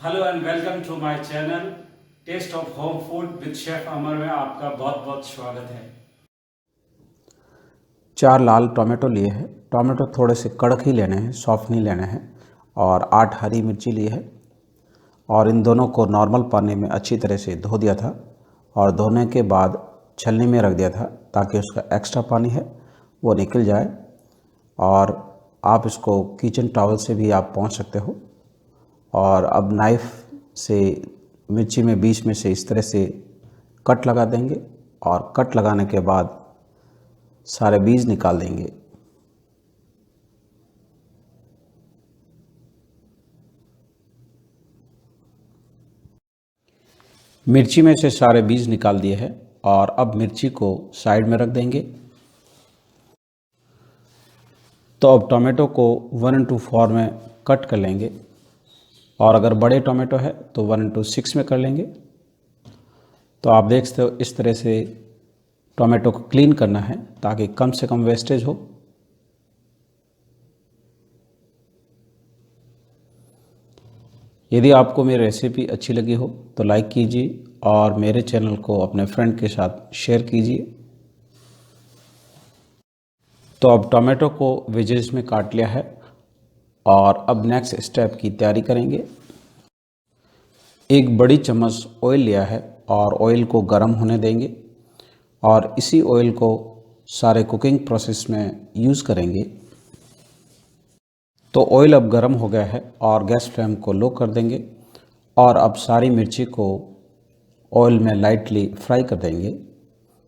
Hello and welcome to my channel taste of home food with chef Amar में आपका बहुत बहुत स्वागत है। 4 लाल टोमेटो लिए हैं। टोमेटो थोड़े से कड़क ही लेने हैं, सॉफ्ट नहीं लेने हैं। और 8 हरी मिर्ची लिए है और इन दोनों को नॉर्मल पानी में अच्छी तरह से धो दिया था और धोने के बाद छलनी में रख दिया था ताकि उसका एक्स्ट्रा पानी है वो निकल जाए। और आप इसको किचन टॉवल से भी आप पोंछ सकते हो। और अब नाइफ़ से मिर्ची में बीच में से इस तरह से कट लगा देंगे और कट लगाने के बाद सारे बीज निकाल देंगे। मिर्ची में से सारे बीज निकाल दिए हैं और अब मिर्ची को साइड में रख देंगे। तो अब टोमेटो को 1:4 में कट कर लेंगे और अगर बड़े टोमेटो है तो 1:6 में कर लेंगे। तो आप देख सकते हो इस तरह से टोमेटो को क्लीन करना है ताकि कम से कम वेस्टेज हो। यदि आपको मेरी रेसिपी अच्छी लगी हो तो लाइक कीजिए और मेरे चैनल को अपने फ्रेंड के साथ शेयर कीजिए। तो अब टोमेटो को वेजेस में काट लिया है और अब नेक्स्ट स्टेप की तैयारी करेंगे। एक बड़ी चम्मच ऑयल लिया है और ऑयल को गर्म होने देंगे और इसी ऑयल को सारे कुकिंग प्रोसेस में यूज़ करेंगे। तो ऑयल अब गर्म हो गया है और गैस फ्लेम को लो कर देंगे और अब सारी मिर्ची को ऑयल में लाइटली फ्राई कर देंगे।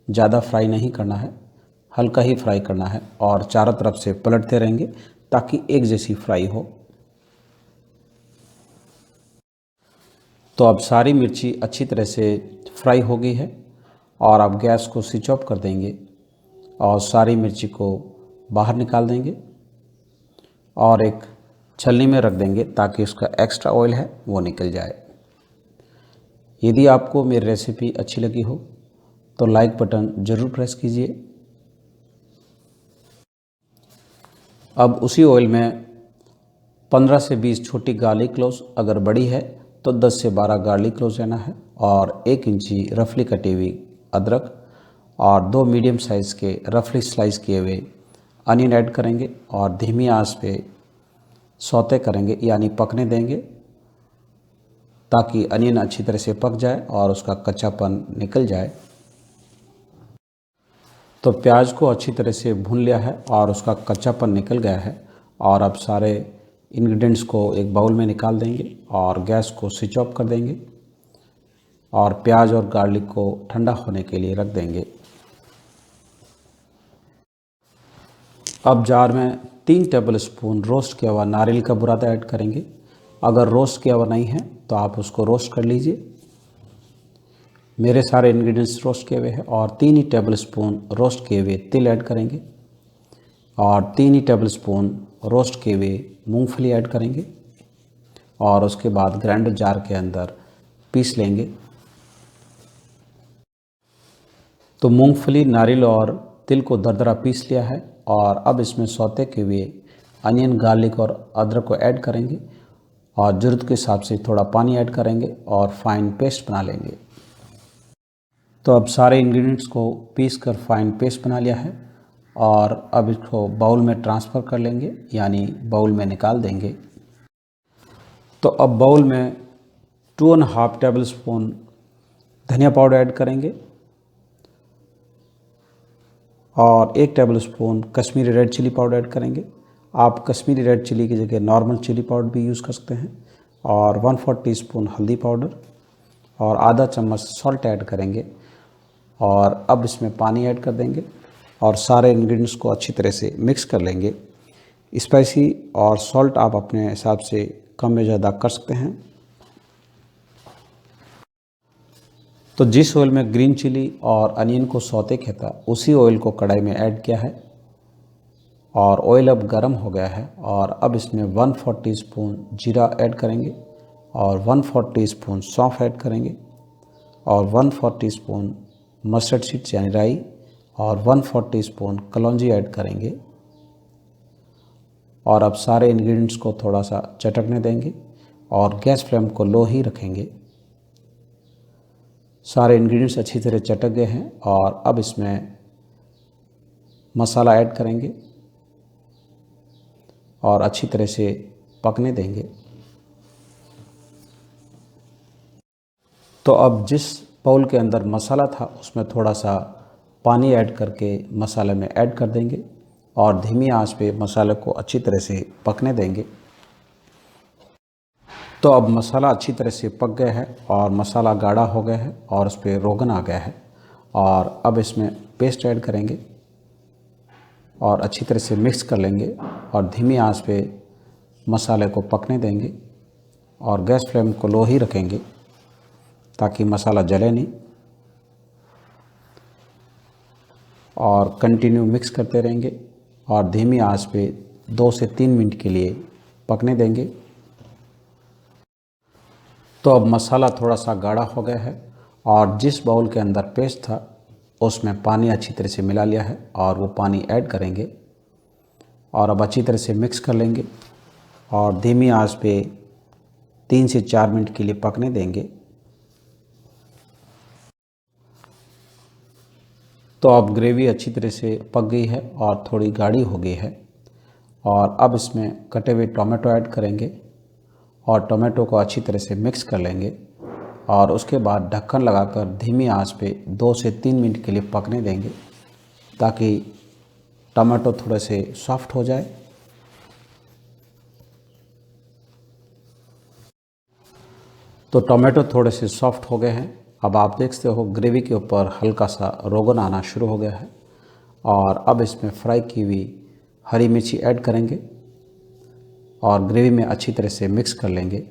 ज़्यादा फ्राई नहीं करना है, हल्का ही फ्राई करना है और चारों तरफ से पलटते रहेंगे ताकि एक जैसी फ्राई हो। तो अब सारी मिर्ची अच्छी तरह से फ्राई हो गई है और अब गैस को स्विच ऑफ कर देंगे और सारी मिर्ची को बाहर निकाल देंगे और एक छलनी में रख देंगे ताकि उसका एक्स्ट्रा ऑयल है वो निकल जाए। यदि आपको मेरी रेसिपी अच्छी लगी हो तो लाइक बटन ज़रूर प्रेस कीजिए। अब उसी ऑयल में 15 से 20 छोटी गार्लिक क्लोव्स, अगर बड़ी है तो 10 से 12 गार्लिक क्लोव्स लेना है और 1 इंची रफली कटी हुई अदरक और 2 मीडियम साइज़ के रफली स्लाइस किए हुए अनियन ऐड करेंगे और धीमी आंच पे सौते करेंगे यानी पकने देंगे ताकि अनियन अच्छी तरह से पक जाए और उसका कच्चापन निकल जाए। तो प्याज को अच्छी तरह से भून लिया है और उसका कच्चापन निकल गया है और अब सारे इंग्रेडिएंट्स को एक बाउल में निकाल देंगे और गैस को स्विच ऑफ कर देंगे और प्याज और गार्लिक को ठंडा होने के लिए रख देंगे। अब जार में 3 टेबलस्पून रोस्ट किया हुआ नारियल का बुरादा ऐड करेंगे। अगर रोस्ट किया हुआ नहीं है तो आप उसको रोस्ट कर लीजिए। मेरे सारे इंग्रेडिएंट्स रोस्ट किए हुए हैं और 3 ही टेबलस्पून रोस्ट किए हुए तिल ऐड करेंगे और 3 ही टेबलस्पून रोस्ट किए हुए मूंगफली ऐड करेंगे और उसके बाद ग्राइंडर जार के अंदर पीस लेंगे। तो मूंगफली, नारियल और तिल को दरदरा पीस लिया है और अब इसमें सौते के हुए अनियन, गार्लिक और अदरक को ऐड करेंगे और ज़रूरत के हिसाब से थोड़ा पानी ऐड करेंगे और फाइन पेस्ट बना लेंगे। तो अब सारे इंग्रेडिएंट्स को पीस कर फाइन पेस्ट बना लिया है और अब इसको बाउल में ट्रांसफ़र कर लेंगे यानी बाउल में निकाल देंगे। तो अब बाउल में 2.5 टेबलस्पून धनिया पाउडर ऐड करेंगे और 1 tablespoon Kashmiri red chilli powder add करेंगे। आप कश्मीरी रेड चिली की जगह नॉर्मल चिली पाउडर भी यूज़ कर सकते हैं और 1/4 टीस्पून हल्दी पाउडर और आधा चम्मच सॉल्ट ऐड करेंगे और अब इसमें पानी ऐड कर देंगे और सारे इंग्रेडिएंट्स को अच्छी तरह से मिक्स कर लेंगे। स्पाइसी और सॉल्ट आप अपने हिसाब से कम या ज़्यादा कर सकते हैं। तो जिस ऑयल में ग्रीन चिली और अनियन को सौते किया था उसी ऑयल को कढ़ाई में ऐड किया है और ऑयल अब गर्म हो गया है और अब इसमें 1/4 टीस्पून जीरा ऐड करेंगे और 1/4 टीस्पून सौंफ ऐड करेंगे और 1/4 टीस्पून मस्टर्ड सीड्स यानी राई और 1/4 टीस्पून कलौंजी ऐड करेंगे और अब सारे इंग्रेडिएंट्स को थोड़ा सा चटकने देंगे और गैस फ्लेम को लो ही रखेंगे। सारे इंग्रेडिएंट्स अच्छी तरह चटक गए हैं और अब इसमें मसाला ऐड करेंगे और अच्छी तरह से पकने देंगे। तो अब जिस बाउल के अंदर मसाला था उसमें थोड़ा सा पानी ऐड करके मसाले में ऐड कर देंगे और धीमी आंच पे मसाले को अच्छी तरह से पकने देंगे। तो अब मसाला अच्छी तरह से पक गया है और मसाला गाढ़ा हो गया है और उस पर रोगन आ गया है और अब इसमें पेस्ट ऐड करेंगे और अच्छी तरह से मिक्स कर लेंगे और धीमी आंच पे मसाले को पकने देंगे और गैस फ्लेम को लो ही रखेंगे ताकि मसाला जले नहीं और कंटिन्यू मिक्स करते रहेंगे और धीमी आंच पे 2 से 3 मिनट के लिए पकने देंगे। तो अब मसाला थोड़ा सा गाढ़ा हो गया है और जिस बाउल के अंदर पेस्ट था उसमें पानी अच्छी तरह से मिला लिया है और वो पानी ऐड करेंगे और अब अच्छी तरह से मिक्स कर लेंगे और धीमी आंच पे 3 से 4 मिनट के लिए पकने देंगे। तो अब ग्रेवी अच्छी तरह से पक गई है और थोड़ी गाढ़ी हो गई है और अब इसमें कटे हुए टोमेटो ऐड करेंगे और टोमेटो को अच्छी तरह से मिक्स कर लेंगे और उसके बाद ढक्कन लगाकर धीमी आंच पे 2 से 3 मिनट के लिए पकने देंगे ताकि टमाटो थोड़े से सॉफ्ट हो जाए। तो टोमेटो थोड़े से सॉफ्ट हो गए हैं। अब आप देख सकते हो ग्रेवी के ऊपर हल्का सा रोगन आना शुरू हो गया है और अब इसमें फ्राई की हुई हरी मिर्ची ऐड करेंगे और ग्रेवी में अच्छी तरह से मिक्स कर लेंगे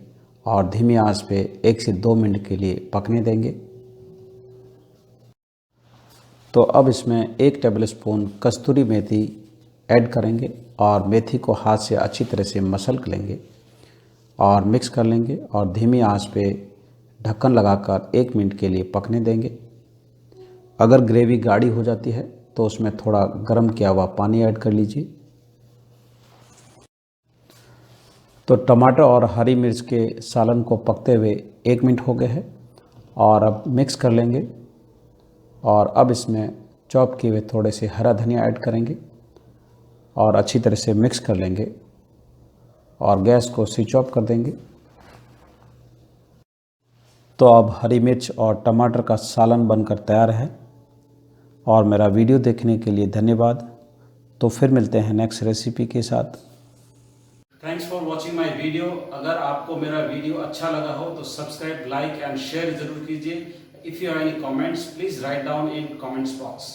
और धीमी आंच पे 1 से 2 मिनट के लिए पकने देंगे। तो अब इसमें 1 टेबलस्पून कस्तूरी मेथी ऐड करेंगे और मेथी को हाथ से अच्छी तरह से मसल लेंगे और मिक्स कर लेंगे और धीमी आंच पे ढक्कन लगाकर 1 मिनट के लिए पकने देंगे। अगर ग्रेवी गाढ़ी हो जाती है तो उसमें थोड़ा गर्म किया हुआ पानी ऐड कर लीजिए। तो टमाटर और हरी मिर्च के सालन को पकते हुए 1 मिनट हो गए हैं और अब मिक्स कर लेंगे और अब इसमें चॉप किए हुए थोड़े से हरा धनिया ऐड करेंगे और अच्छी तरह से मिक्स कर लेंगे और गैस को स्विच ऑफ कर देंगे। तो अब हरी मिर्च और टमाटर का सालन बनकर तैयार है और मेरा वीडियो देखने के लिए धन्यवाद। तो फिर मिलते हैं नेक्स्ट रेसिपी के साथ। Thanks for watching my video. अगर आपको मेरा वीडियो अच्छा लगा हो तो सब्सक्राइब, लाइक एंड शेयर जरूर कीजिए। If you have any comments please write down in comments box.